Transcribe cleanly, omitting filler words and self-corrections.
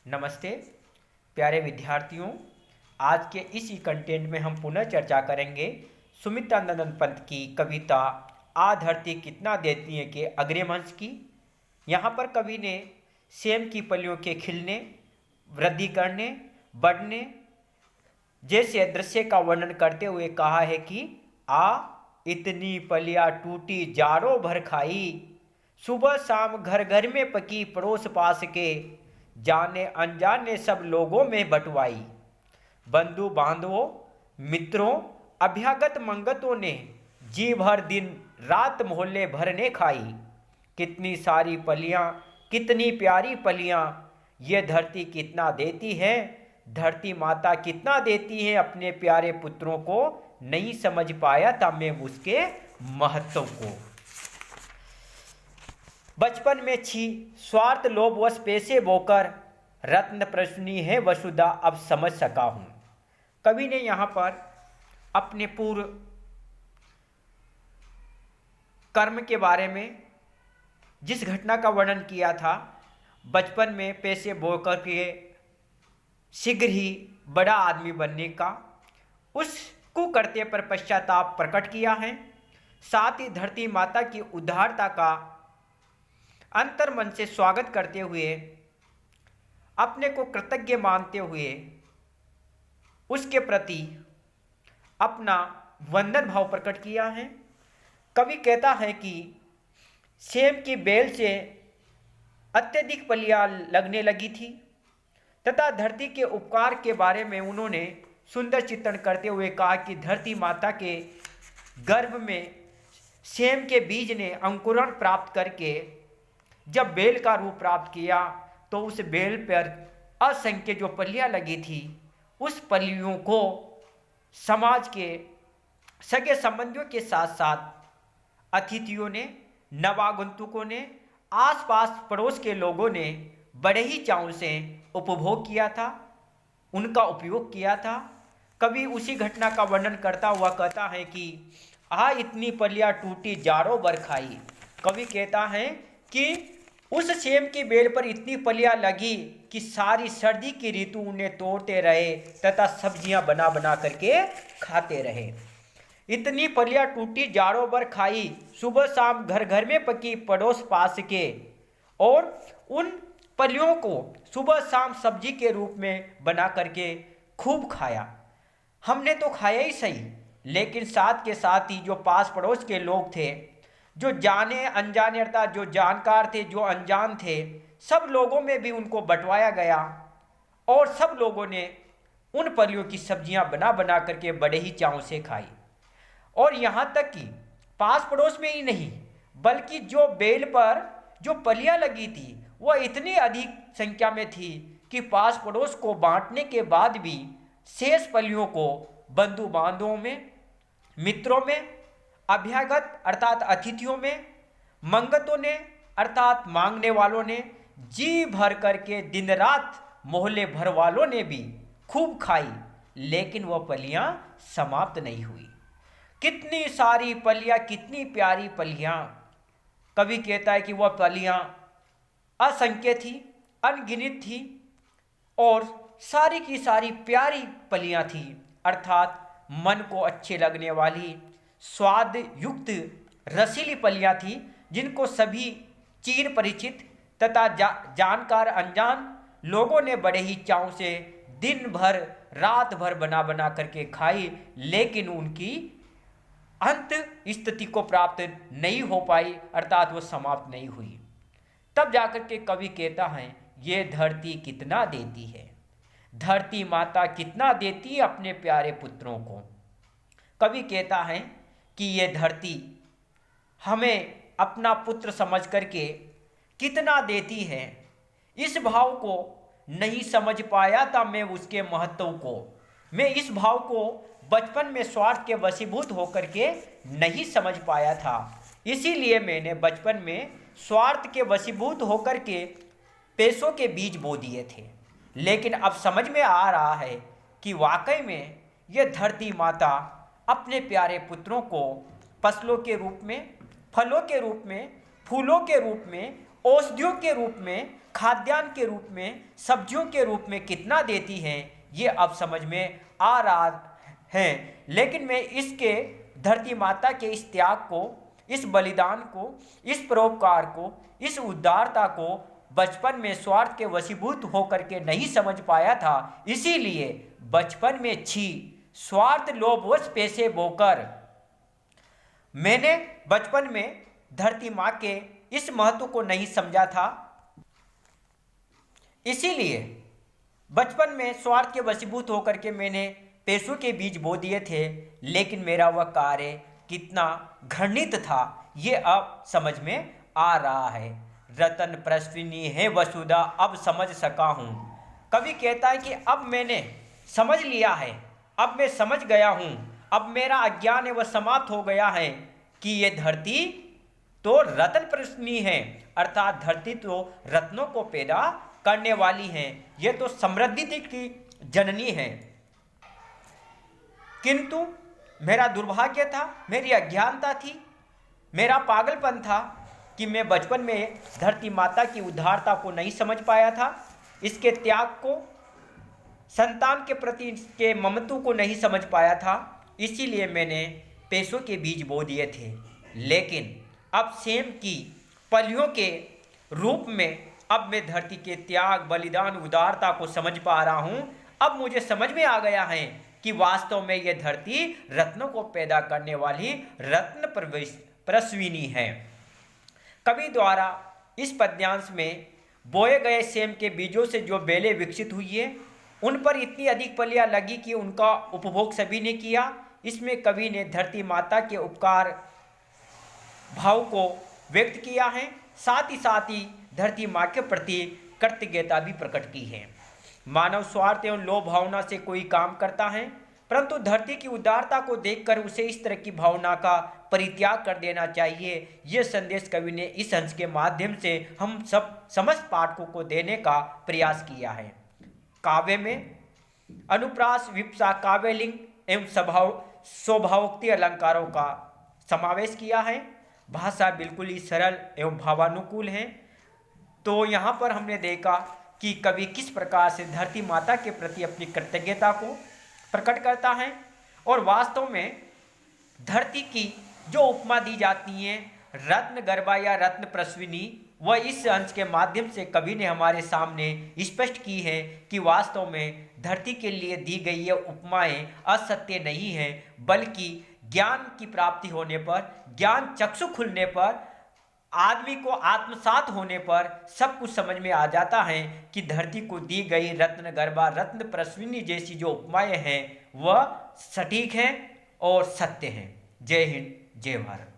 नमस्ते प्यारे विद्यार्थियों। आज के इसी कंटेंट में हम पुनः चर्चा करेंगे सुमित्रानंद पंत की कविता आ धरती कितना देती है के अग्रिम अंश की। यहाँ पर कवि ने सेम की पलियों के खिलने, वृद्धि करने, बढ़ने जैसे दृश्य का वर्णन करते हुए कहा है कि आ इतनी पलियाँ टूटी जाड़ों भर खाई, सुबह शाम घर घर में पकी पड़ोस पास के, जाने अनजाने सब लोगों में बंटवाई। बंधु बांधवों मित्रों अभ्यागत मंगतों ने जी भर दिन रात मोहल्ले भर ने खाई। कितनी सारी पलियाँ, कितनी प्यारी पलियाँ, ये धरती कितना देती है, धरती माता कितना देती है अपने प्यारे पुत्रों को। नहीं समझ पाया था मैं उसके महत्व को। बचपन में छी स्वार्थ लोभवश पैसे बोकर, रत्न प्रश्नी है वसुधा अब समझ सका हूँ। कवि ने यहाँ पर अपने पूर्व कर्म के बारे में जिस घटना का वर्णन किया था, बचपन में पैसे बोकर के शीघ्र ही बड़ा आदमी बनने का, उस कुकर्त्य पर पश्चाताप प्रकट किया है। साथ ही धरती माता की उदारता का अंतर मन से स्वागत करते हुए, अपने को कृतज्ञ मानते हुए उसके प्रति अपना वंदन भाव प्रकट किया है। कवि कहता है कि सेम की बेल से अत्यधिक पलियाँ लगने लगी थी तथा धरती के उपकार के बारे में उन्होंने सुंदर चित्रण करते हुए कहा कि धरती माता के गर्भ में सेम के बीज ने अंकुरण प्राप्त करके जब बेल का रूप प्राप्त किया तो उस बेल पर असंख्य जो पलियाँ लगी थी, उस पलियों को समाज के सगे संबंधियों के साथ साथ अतिथियों ने, नवागंतुकों ने, आसपास पड़ोस के लोगों ने बड़े ही चाव से उपभोग किया था, उनका उपयोग किया था। कभी उसी घटना का वर्णन करता हुआ कहता है कि आ इतनी पलियाँ टूटी जाड़ों भर खाई। कवि कहता है कि उस सेम की बेल पर इतनी पलियाँ लगी कि सारी सर्दी की ऋतु उन्हें तोड़ते रहे तथा सब्जियां बना बना करके खाते रहे। इतनी पलियाँ टूटी जाड़ों भर खाई, सुबह शाम घर घर में पकी पड़ोस पास के, और उन पलियों को सुबह शाम सब्जी के रूप में बना करके खूब खाया। हमने तो खाया ही सही, लेकिन साथ के साथ ही जो पास पड़ोस के लोग थे, जो जाने अनजाने अर्थात जो जानकार थे, जो अनजान थे, सब लोगों में भी उनको बंटवाया गया और सब लोगों ने उन पलियों की सब्जियां बना बना करके बड़े ही चाव से खाई। और यहाँ तक कि पास पड़ोस में ही नहीं, बल्कि जो बेल पर जो पलियां लगी थी वह इतनी अधिक संख्या में थी कि पास पड़ोस को बांटने के बाद भी शेष पलियों को बंधु बांधवों में, मित्रों में, अभ्यागत अर्थात अतिथियों में, मंगतों ने अर्थात मांगने वालों ने जी भर करके दिन रात मोहल्ले भर वालों ने भी खूब खाई, लेकिन वह पलियाँ समाप्त नहीं हुई। कितनी सारी पलियाँ, कितनी प्यारी पलियाँ। कवि कहता है कि वह पलियाँ असंख्य थी, अनगिनत थी और सारी की सारी प्यारी पलियाँ थी, अर्थात मन को अच्छे लगने वाली स्वाद युक्त रसीली पलियाँ थी, जिनको सभी चीर परिचित तथा जानकार अनजान लोगों ने बड़े ही चाव से दिन भर रात भर बना बना करके खाई, लेकिन उनकी अंत स्थिति को प्राप्त नहीं हो पाई, अर्थात वो समाप्त नहीं हुई। तब जाकर के कवि कहता है ये धरती कितना देती है, धरती माता कितना देती है अपने प्यारे पुत्रों को। कवि कहता है कि ये धरती हमें अपना पुत्र समझ करके कितना देती है। इस भाव को नहीं समझ पाया था मैं उसके महत्व को। मैं इस भाव को बचपन में स्वार्थ के वशीभूत होकर के नहीं समझ पाया था, इसीलिए मैंने बचपन में स्वार्थ के वशीभूत होकर के पैसों के बीज बो दिए थे। लेकिन अब समझ में आ रहा है कि वाकई में यह धरती माता अपने प्यारे पुत्रों को फसलों के रूप में, फलों के रूप में, फूलों के रूप में औषधियों के रूप में, खाद्यान्न के रूप में, सब्जियों के रूप में कितना देती हैं, ये अब समझ में आ रहा है। लेकिन मैं इसके धरती माता के इस त्याग को, इस बलिदान को, इस परोपकार को, इस उदारता को बचपन में स्वार्थ के वशीभूत होकर के नहीं समझ पाया था। इसीलिए बचपन में स्वार्थ लोभवश पैसे बोकर मैंने बचपन में धरती माँ के इस महत्व को नहीं समझा था। इसीलिए बचपन में स्वार्थ के वशीभूत होकर के मैंने पैसों के बीज बो दिए थे। लेकिन मेरा वह कार्य कितना घृणित था, ये अब समझ में आ रहा है। रतन प्रश्विनी है वसुधा, अब समझ सका हूँ। कवि कहता है कि अब मैंने समझ लिया है, अब मैं समझ गया हूँ, अब मेरा अज्ञान है वह समाप्त हो गया है कि ये धरती तो रतन प्रश्नी है, अर्थात धरती तो रत्नों को पैदा करने वाली है, ये तो समृद्धि की जननी है। किंतु मेरा दुर्भाग्य था, मेरी अज्ञानता थी, मेरा पागलपन था कि मैं बचपन में धरती माता की उदारता को नहीं समझ पाया था, इसके त्याग को, संतान के प्रति इसके ममत्व को नहीं समझ पाया था। इसीलिए मैंने पैसों के बीज बो दिए थे। लेकिन अब सेम की फलियों के रूप में अब मैं धरती के त्याग, बलिदान, उदारता को समझ पा रहा हूँ। अब मुझे समझ में आ गया है कि वास्तव में यह धरती रत्नों को पैदा करने वाली रत्न प्रस्विनी है। कवि द्वारा इस पद्यांश में बोए गए सेम के बीजों से जो बेलें विकसित हुई है, उन पर इतनी अधिक फलियां लगी कि उनका उपभोग सभी ने किया। इसमें कवि ने धरती माता के उपकार भाव को व्यक्त किया है, साथ ही धरती माँ के प्रति कृतज्ञता भी प्रकट की है। मानव स्वार्थ एवं लोभ भावना से कोई काम करता है, परंतु धरती की उदारता को देखकर उसे इस तरह की भावना का परित्याग कर देना चाहिए। यह संदेश कवि ने इस अंश के माध्यम से हम सब समस्त पाठकों को देने का प्रयास किया है। काव्य में अनुप्रास, विप्सा, काव्यलिंग एवं स्वभावोक्ति अलंकारों का समावेश किया है। भाषा बिल्कुल ही सरल एवं भावानुकूल है। तो यहाँ पर हमने देखा कि कवि किस प्रकार से धरती माता के प्रति अपनी कृतज्ञता को प्रकट करता है, और वास्तव में धरती की जो उपमा दी जाती है रत्न गर्भा या रत्न प्रस्विनी, वह इस अंश के माध्यम से कवि ने हमारे सामने स्पष्ट की है कि वास्तव में धरती के लिए दी गई ये उपमाएं असत्य नहीं है, बल्कि ज्ञान की प्राप्ति होने पर, ज्ञान चक्षु खुलने पर, आदमी को आत्मसात होने पर सब कुछ समझ में आ जाता है कि धरती को दी गई रत्न गर्भा, रत्न प्रस्विनी जैसी जो उपमाएं हैं वह सटीक हैं और सत्य हैं। जय हिंद, जय भारत।